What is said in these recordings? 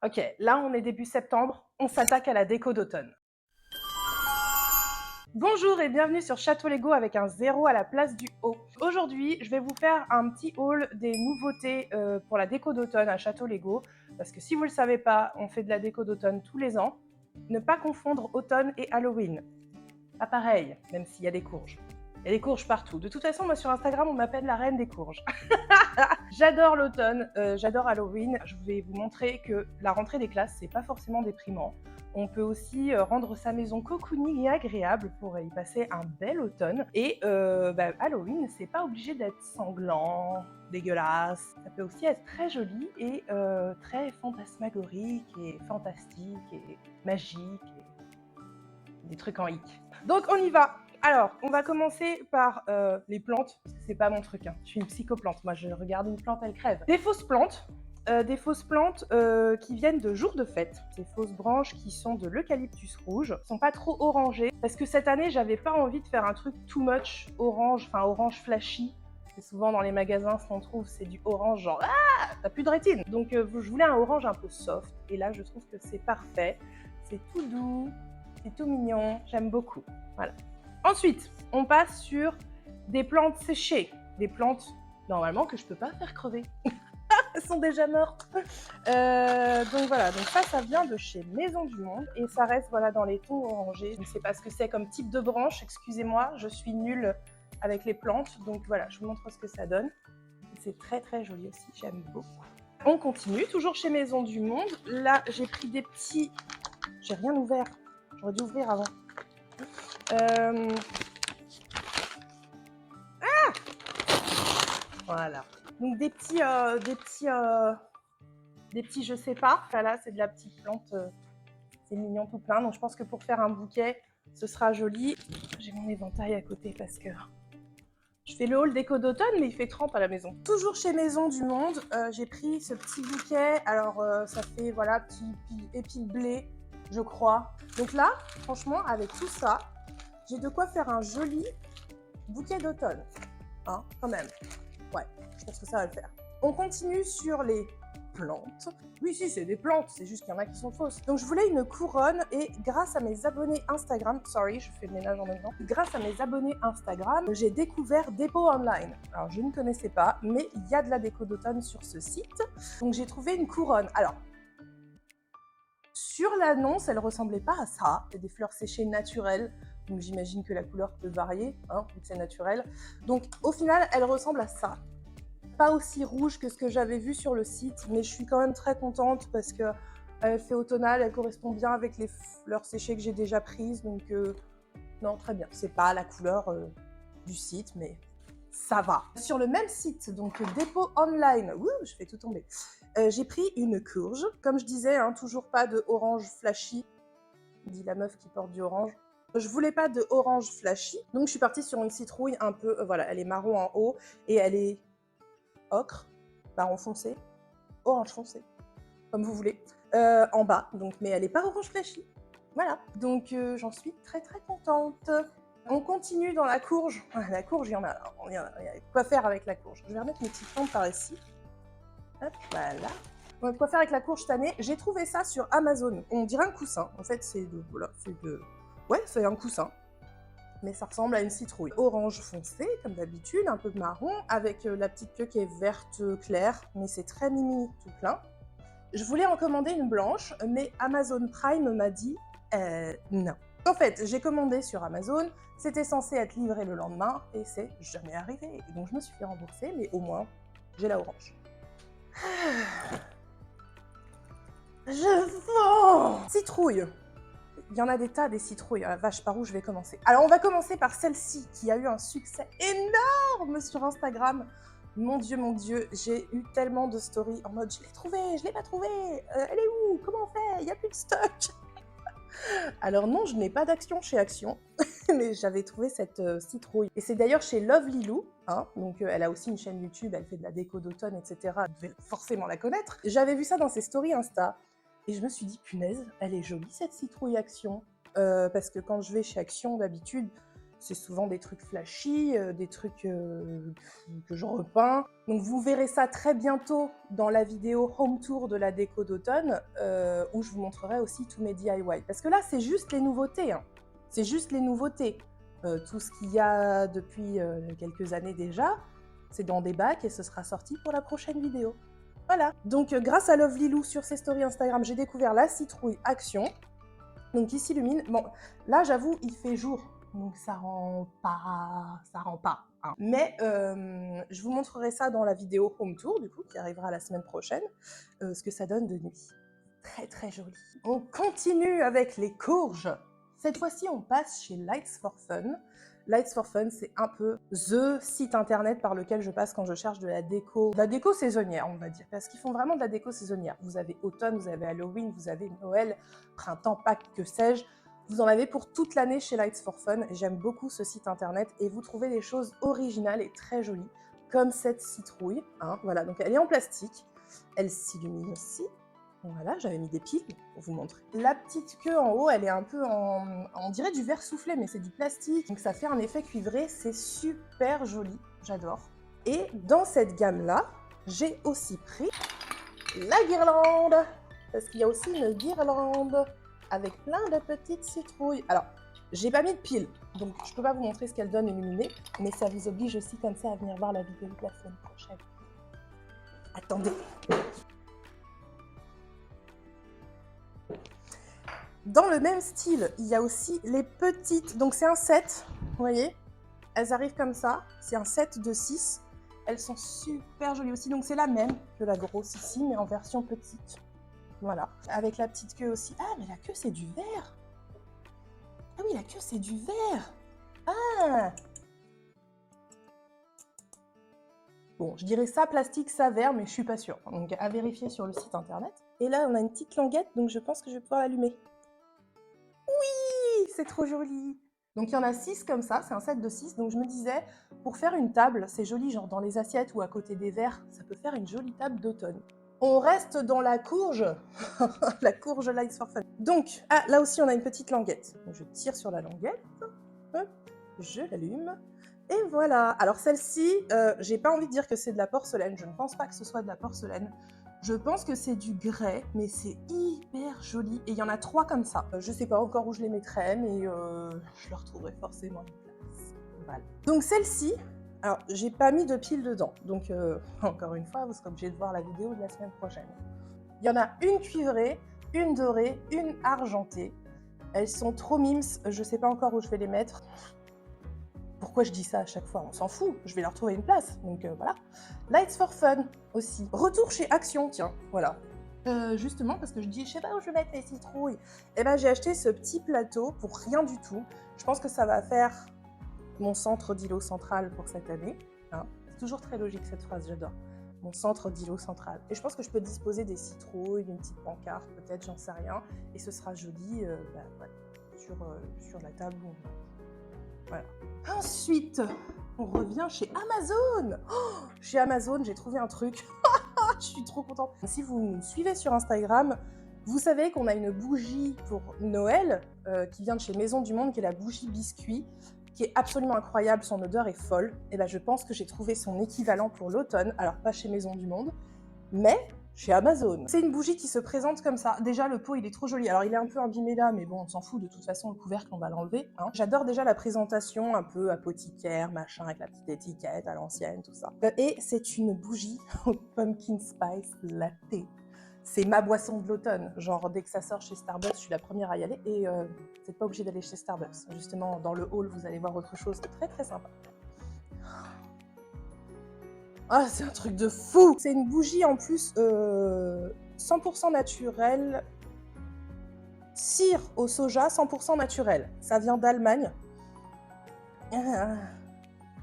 Ok, là on est début septembre, on s'attaque à la déco d'automne. Bonjour et bienvenue sur Château Lego avec un 0 à la place du O. Aujourd'hui, je vais vous faire un petit haul des nouveautés pour la déco d'automne à Château Lego. Parce que si vous ne le savez pas, on fait de la déco d'automne tous les ans. Ne pas confondre automne et Halloween. Pas pareil, même s'il y a des courges. Il y a des courges partout. De toute façon, moi sur Instagram, on m'appelle la reine des courges. J'adore l'automne, j'adore Halloween. Je vais vous montrer que la rentrée des classes, c'est pas forcément déprimant. On peut aussi rendre sa maison cocooning et agréable pour y passer un bel automne. Et Halloween, c'est pas obligé d'être sanglant, dégueulasse. Ça peut aussi être très joli et très fantasmagorique et fantastique et magique et des trucs en hic. Donc on y va. Alors, on va commencer par les plantes, parce que c'est pas mon truc, hein. Je suis une psychoplante, moi je regarde une plante, elle crève. Des fausses plantes qui viennent de jours de fête. Ces fausses branches qui sont de l'eucalyptus rouge, sont pas trop orangées, parce que cette année, j'avais pas envie de faire un truc too much orange, enfin orange flashy. Et souvent dans les magasins, ce qu'on trouve, c'est du orange genre « Ah, t'as plus de rétine !» Donc je voulais un orange un peu soft, et là je trouve que c'est parfait. C'est tout doux, c'est tout mignon, j'aime beaucoup. Voilà. Ensuite, on passe sur des plantes séchées, des plantes normalement que je peux pas faire crever. Elles sont déjà mortes. Donc voilà, donc ça vient de chez Maison du Monde et ça reste voilà dans les tons orangés. Je ne sais pas ce que c'est comme type de branche, excusez-moi, je suis nulle avec les plantes, donc voilà, je vous montre ce que ça donne. C'est très très joli aussi, j'aime beaucoup. On continue, toujours chez Maison du Monde. Là, j'ai pris des petits... J'ai rien ouvert, j'aurais dû ouvrir avant. Voilà. Donc des petits je sais pas. Là, c'est de la petite plante, c'est mignon tout plein. Donc je pense que pour faire un bouquet, ce sera joli. J'ai mon éventail à côté parce que je fais le haul déco d'automne, mais il fait 30 à la maison. Toujours chez Maison du Monde, j'ai pris ce petit bouquet. Alors ça fait voilà petit épi de blé, je crois. Donc là, franchement, avec tout ça, j'ai de quoi faire un joli bouquet d'automne. Hein, quand même. Ouais, je pense que ça va le faire. On continue sur les plantes. Oui, si, c'est des plantes, c'est juste qu'il y en a qui sont fausses. Donc je voulais une couronne et grâce à mes abonnés Instagram, sorry, je fais le ménage en même temps. Grâce à mes abonnés Instagram, j'ai découvert Dépôt Online. Alors je ne connaissais pas, mais il y a de la déco d'automne sur ce site. Donc j'ai trouvé une couronne. Alors, sur l'annonce, elle ressemblait pas à ça. C'est des fleurs séchées naturelles. Donc j'imagine que la couleur peut varier, hein, vu que c'est naturel. Donc au final, elle ressemble à ça. Pas aussi rouge que ce que j'avais vu sur le site, mais je suis quand même très contente parce que elle fait automnale, elle correspond bien avec les fleurs séchées que j'ai déjà prises. Donc non, très bien. C'est pas la couleur du site, mais ça va. Sur le même site, donc Dépôt Online, ouh, je fais tout tomber. J'ai pris une courge. Comme je disais, hein, toujours pas de orange flashy, dit la meuf qui porte du orange. Je voulais pas de orange flashy, donc je suis partie sur une citrouille un peu, voilà, elle est marron en haut et elle est ocre, marron foncé, orange foncé, comme vous voulez, en bas, donc, mais elle est pas orange flashy. Voilà, donc j'en suis très très contente. On continue dans la courge. La courge, il y en a, il y a quoi faire avec la courge. Je vais remettre mes petites plantes par ici. Hop, voilà. On a de quoi faire avec la courge cette année. J'ai trouvé ça sur Amazon. On dirait un coussin. En fait, c'est de... Voilà, c'est de... Ouais, c'est un coussin. Mais ça ressemble à une citrouille. Orange foncé, comme d'habitude, un peu de marron, avec la petite queue qui est verte claire, mais c'est très mimi tout plein. Je voulais en commander une blanche, mais Amazon Prime m'a dit non. En fait, j'ai commandé sur Amazon, c'était censé être livré le lendemain, et c'est jamais arrivé. Et donc je me suis fait rembourser, mais au moins, j'ai la orange. Je vends citrouille. Il y en a des tas, des citrouilles. Ah, vache, par où je vais commencer? Alors, on va commencer par celle-ci, qui a eu un succès énorme sur Instagram. Mon Dieu, j'ai eu tellement de stories en mode « Je l'ai trouvée, je l'ai pas trouvée, elle est où? Comment on fait? Il n'y a plus de stock !» Alors non, je n'ai pas d'Action chez Action, mais j'avais trouvé cette citrouille. Et c'est d'ailleurs chez Love Lilou, hein, donc elle a aussi une chaîne YouTube, elle fait de la déco d'automne, etc. Vous devez forcément la connaître. J'avais vu ça dans ses stories Insta, et je me suis dit, punaise, elle est jolie cette citrouille Action. Parce que quand je vais chez Action, d'habitude, C'est souvent des trucs flashy, des trucs que je repeins. Donc vous verrez ça très bientôt dans la vidéo Home Tour de la déco d'automne, où je vous montrerai aussi tous mes DIY. Parce que là, c'est juste les nouveautés, hein. C'est juste les nouveautés. Tout ce qu'il y a depuis quelques années déjà, c'est dans des bacs et ce sera sorti pour la prochaine vidéo. Voilà. Donc grâce à Lovely Lou sur ses stories Instagram, j'ai découvert la citrouille Action. Donc qui s'illumine. Bon, là j'avoue, il fait jour. Donc ça rend pas. Hein. Mais je vous montrerai ça dans la vidéo Home Tour, du coup, qui arrivera la semaine prochaine, ce que ça donne de nuit. Très très joli. On continue avec les courges. Cette fois-ci, on passe chez Lights for Fun. Lights for Fun, c'est un peu THE site internet par lequel je passe quand je cherche de la déco saisonnière, on va dire. Parce qu'ils font vraiment de la déco saisonnière. Vous avez automne, vous avez Halloween, vous avez Noël, printemps, Pâques, que sais-je. Vous en avez pour toute l'année chez Lights for Fun. J'aime beaucoup ce site internet et vous trouvez des choses originales et très jolies, comme cette citrouille. Hein, voilà, donc elle est en plastique. Elle s'illumine aussi. Voilà, j'avais mis des piles pour vous montrer. La petite queue en haut, elle est un peu on dirait du verre soufflé, mais c'est du plastique. Donc ça fait un effet cuivré, c'est super joli, j'adore. Et dans cette gamme-là, j'ai aussi pris la guirlande. Parce qu'il y a aussi une guirlande avec plein de petites citrouilles. Alors, j'ai pas mis de piles, donc je peux pas vous montrer ce qu'elle donne illuminée, mais ça vous oblige aussi comme ça à venir voir la vidéo de la semaine prochaine. Attendez. Dans le même style, il y a aussi les petites, donc c'est un set, vous voyez, elles arrivent comme ça, c'est un set de 6, elles sont super jolies aussi, donc c'est la même que la grosse ici, mais en version petite, voilà, avec la petite queue aussi. Ah, mais la queue c'est du verre. Ah oui, la queue c'est du verre. Ah. Bon, je dirais ça plastique, ça verre, mais je suis pas sûre, donc à vérifier sur le site internet. Et là, on a une petite languette, donc je pense que je vais pouvoir l'allumer. C'est trop joli. Donc il y en a 6 comme ça, c'est un set de 6. Donc je me disais, pour faire une table, c'est joli, genre dans les assiettes ou à côté des verres, ça peut faire une jolie table d'automne. On reste dans la courge, la courge Lights for Fun. Donc, ah, là aussi on a une petite languette. Donc je tire sur la languette, hop, je l'allume, et voilà. Alors celle-ci, j'ai pas envie de dire que c'est de la porcelaine, je ne pense pas que ce soit de la porcelaine. Je pense que c'est du grès, mais c'est hyper joli. Et il y en a 3 comme ça. Je sais pas encore où je les mettrai, mais je leur trouverai forcément une place. Voilà. Donc celle-ci, alors j'ai pas mis de piles dedans. Donc encore une fois, vous serez obligé de voir la vidéo de la semaine prochaine. Il y en a une cuivrée, une dorée, une argentée. Elles sont trop mimes, je sais pas encore où je vais les mettre. Pourquoi je dis ça à chaque fois? On s'en fout, je vais leur trouver une place, donc voilà. Lights for Fun aussi. Retour chez Action, tiens, voilà. Justement, parce que je dis, je sais pas où je vais mettre les citrouilles. Et ben j'ai acheté ce petit plateau pour rien du tout. Je pense que ça va faire mon centre d'îlot central pour cette année. Hein. C'est toujours très logique cette phrase, j'adore. Mon centre d'îlot central. Et je pense que je peux disposer des citrouilles, une petite pancarte, peut-être, j'en sais rien. Et ce sera joli ouais, sur la table. Voilà. Ensuite, on revient chez Amazon. Oh, chez Amazon, j'ai trouvé un truc. Je suis trop contente. Si vous nous suivez sur Instagram, vous savez qu'on a une bougie pour Noël qui vient de chez Maison du Monde, qui est la bougie biscuit, qui est absolument incroyable. Son odeur est folle. Et ben, je pense que j'ai trouvé son équivalent pour l'automne. Alors, pas chez Maison du Monde, mais chez Amazon. C'est une bougie qui se présente comme ça. Déjà, le pot, il est trop joli. Alors, il est un peu abîmé là, mais bon, on s'en fout. De toute façon, le couvercle, on va l'enlever. Hein. J'adore déjà la présentation un peu apothicaire, machin, avec la petite étiquette à l'ancienne, tout ça. Et c'est une bougie au pumpkin spice latte. C'est ma boisson de l'automne. Genre, dès que ça sort chez Starbucks, je suis la première à y aller. Et vous n'êtes pas obligé d'aller chez Starbucks. Justement, dans le hall, vous allez voir autre chose de très, très sympa. Ah, c'est un truc de fou! C'est une bougie en plus 100% naturelle. Cire au soja 100% naturel. Ça vient d'Allemagne.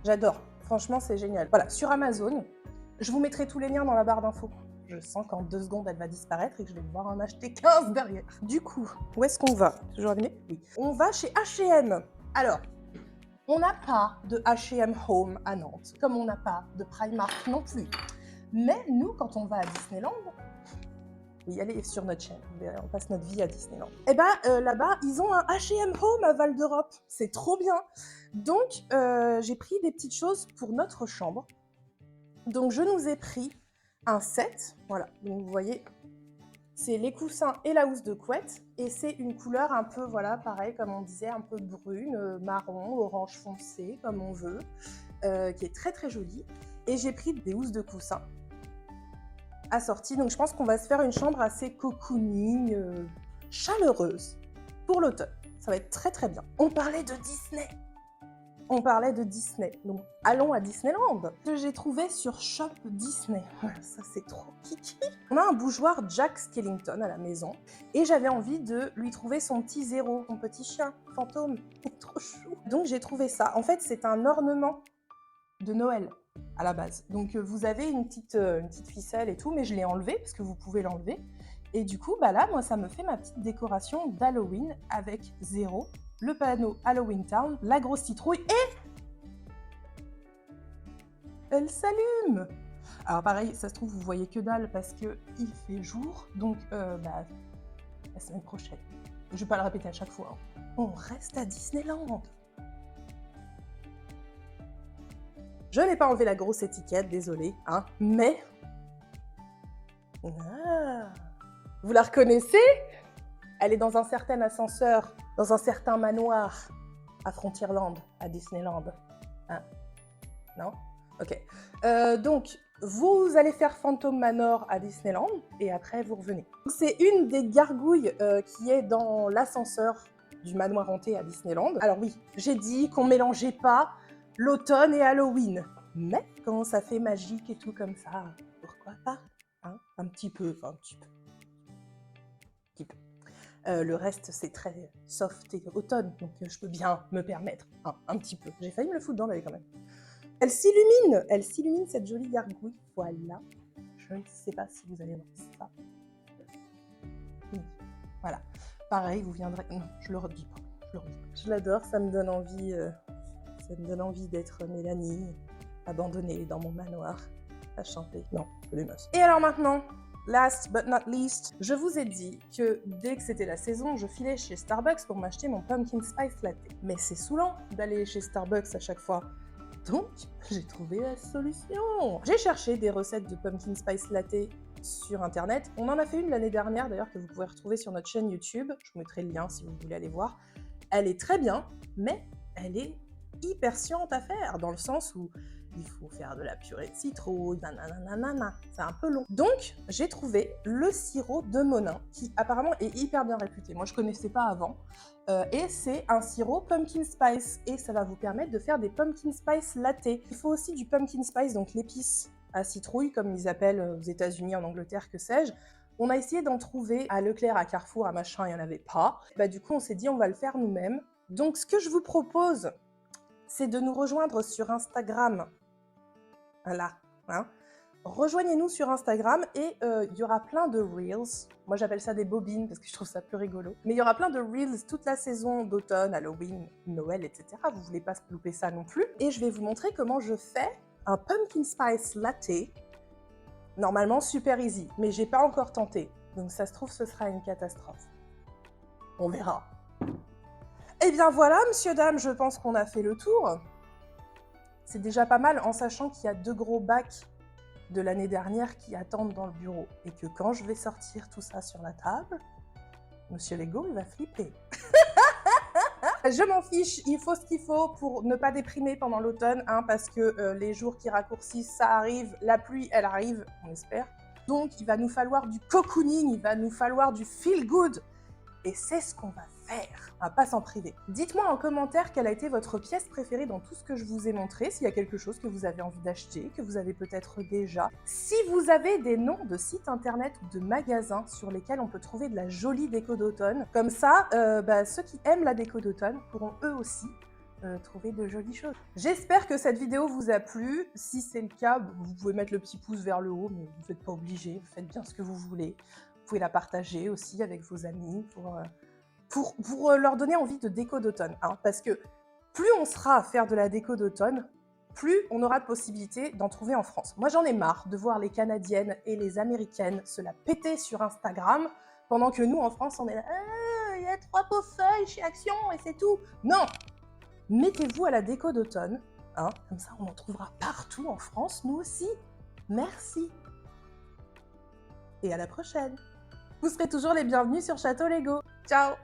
J'adore. Franchement, c'est génial. Voilà, sur Amazon. Je vous mettrai tous les liens dans la barre d'infos. Je sens qu'en 2 secondes, elle va disparaître et que je vais devoir en acheter 15 derrière. Du coup, où est-ce qu'on va? Toujours allumé? Oui. On va chez H&M. Alors, on n'a pas de H&M Home à Nantes, comme on n'a pas de Primark non plus. Mais nous, quand on va à Disneyland, Oui, allez sur notre chaîne, on passe notre vie à Disneyland. Et bah là-bas, ils ont un H&M Home à Val d'Europe, c'est trop bien. Donc j'ai pris des petites choses pour notre chambre. Donc je nous ai pris un set, voilà, donc vous voyez, c'est les coussins et la housse de couette, et c'est une couleur un peu, voilà, pareil, comme on disait, un peu brune, marron, orange foncé, comme on veut, qui est très très jolie. Et j'ai pris des housses de coussins assorties, donc je pense qu'on va se faire une chambre assez cocooning, chaleureuse pour l'automne. Ça va être très très bien. On parlait de Disney. On parlait de Disney, donc allons à Disneyland. Ce que j'ai trouvé sur Shop Disney, ça c'est trop kiki. On a un bougeoir Jack Skellington à la maison et j'avais envie de lui trouver son petit Zéro, son petit chien fantôme, trop chou. Donc j'ai trouvé ça. En fait, c'est un ornement de Noël à la base. Donc vous avez une petite ficelle et tout, mais je l'ai enlevé parce que vous pouvez l'enlever. Et du coup, bah là, moi, ça me fait ma petite décoration d'Halloween avec Zéro, le panneau Halloween Town, la grosse citrouille et elle s'allume. Alors pareil, ça se trouve, vous voyez que dalle parce que il fait jour, donc bah, la semaine prochaine. Je vais pas le répéter à chaque fois. Hein. On reste à Disneyland. Je n'ai pas enlevé la grosse étiquette, désolée, hein, mais... Ah, vous la reconnaissez? Elle est dans un certain ascenseur, dans un certain manoir, à Frontierland, à Disneyland. Hein? Non? Ok. Donc, vous allez faire Phantom Manor à Disneyland, et après, vous revenez. C'est une des gargouilles qui est dans l'ascenseur du manoir hanté à Disneyland. Alors oui, j'ai dit qu'on mélangeait pas l'automne et Halloween. Mais quand ça fait magique et tout comme ça, pourquoi pas? Hein? Un petit peu, enfin un petit peu. Le reste, c'est très soft et automne, donc je peux bien me permettre un petit peu. J'ai failli me le foutre dans l'œil quand même. Elle s'illumine cette jolie gargouille, voilà. Je ne sais pas si vous allez voir ça. Oui, voilà. Pareil, vous viendrez... Non, je le redis pas, je l'adore, ça me donne envie d'être Mélanie, abandonnée dans mon manoir, à chanter. Non, que des masses. Et alors maintenant, last but not least, je vous ai dit que dès que c'était la saison, je filais chez Starbucks pour m'acheter mon Pumpkin Spice Latte. Mais c'est saoulant d'aller chez Starbucks à chaque fois. Donc, j'ai trouvé la solution. J'ai cherché des recettes de Pumpkin Spice Latte sur internet. On en a fait une l'année dernière d'ailleurs que vous pouvez retrouver sur notre chaîne YouTube. Je vous mettrai le lien si vous voulez aller voir. Elle est très bien, mais elle est hyper chiante à faire dans le sens où il faut faire de la purée de citrouille, nanana, c'est un peu long. Donc, j'ai trouvé le sirop de Monin, qui apparemment est hyper bien réputé. Moi, je connaissais pas avant. Et c'est un sirop pumpkin spice, et ça va vous permettre de faire des pumpkin spice latte. Il faut aussi du pumpkin spice, donc l'épice à citrouille, comme ils appellent aux États-Unis, en Angleterre, que sais-je. On a essayé d'en trouver à Leclerc, à Carrefour, à machin, il n'y en avait pas. Bah, du coup, on s'est dit, on va le faire nous-mêmes. Donc, ce que je vous propose, c'est de nous rejoindre sur Instagram. Voilà, hein. Rejoignez-nous sur Instagram et il y aura plein de Reels. Moi, j'appelle ça des bobines parce que je trouve ça plus rigolo. Mais il y aura plein de Reels toute la saison d'automne, Halloween, Noël, etc. Vous voulez pas se louper ça non plus. Et je vais vous montrer comment je fais un Pumpkin Spice Latte. Normalement, super easy, mais j'ai pas encore tenté. Donc ça se trouve, ce sera une catastrophe. On verra. Eh bien voilà, monsieur, dame, je pense qu'on a fait le tour. C'est déjà pas mal en sachant qu'il y a 2 gros bacs de l'année dernière qui attendent dans le bureau. Et que quand je vais sortir tout ça sur la table, monsieur Lego, il va flipper. Je m'en fiche, il faut ce qu'il faut pour ne pas déprimer pendant l'automne, hein, parce que les jours qui raccourcissent, ça arrive, la pluie, elle arrive, on espère. Donc, il va nous falloir du cocooning, il va nous falloir du feel good. Et c'est ce qu'on va faire, on va pas s'en priver. Dites-moi en commentaire quelle a été votre pièce préférée dans tout ce que je vous ai montré, s'il y a quelque chose que vous avez envie d'acheter, que vous avez peut-être déjà. Si vous avez des noms de sites internet ou de magasins sur lesquels on peut trouver de la jolie déco d'automne, comme ça, ceux qui aiment la déco d'automne pourront eux aussi trouver de jolies choses. J'espère que cette vidéo vous a plu. Si c'est le cas, vous pouvez mettre le petit pouce vers le haut, mais vous n'êtes pas obligé, vous faites bien ce que vous voulez. Vous pouvez la partager aussi avec vos amis pour leur donner envie de déco d'automne. Hein, parce que plus on sera à faire de la déco d'automne, plus on aura de possibilités d'en trouver en France. Moi, j'en ai marre de voir les Canadiennes et les Américaines se la péter sur Instagram, pendant que nous, en France, on est là, il y a 3 beaux feuilles chez Action et c'est tout. Non! Mettez-vous à la déco d'automne, hein, comme ça on en trouvera partout en France, nous aussi. Merci. Et à la prochaine. Vous serez toujours les bienvenus sur Château Lego. Ciao!